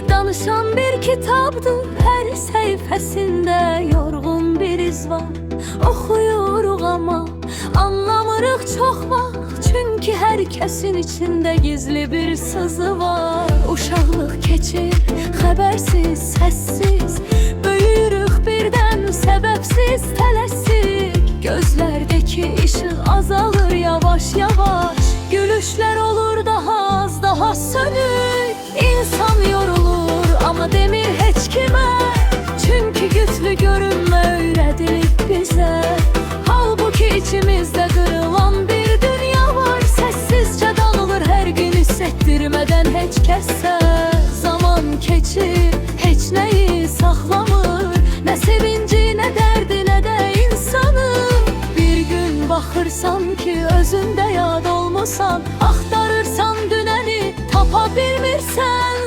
Danışan bir kitabdır, her səhifəsində yorğun bir iz var. Oxuyuruq ama anlamırıq çox vaxt, çünki hər kəsin içində gizli bir sızı var. Uşaqlıq keçir xəbərsiz, səssiz, böyüyürük birdən səbəbsiz tələsik. Gözlərdəki işıq azalır yavaş yavaş, gülüşlər olur daha az, daha sönük. İnsan yorulur ama demir heç kimə, çünki güclü görünmə öyrədilib bizə. Halbuki içimizdə qırılan bir dünya var, səssizcə dağılır hər gün hissetdirmədən heç kəsə. Zaman keçir, heç nəyi saxlamır, nə sevinci, nə dərdi, nə də insanı. Bir gün baxırsan ki özündə yad olmusan, axtarırsan dünəni, tapa bilmirsən.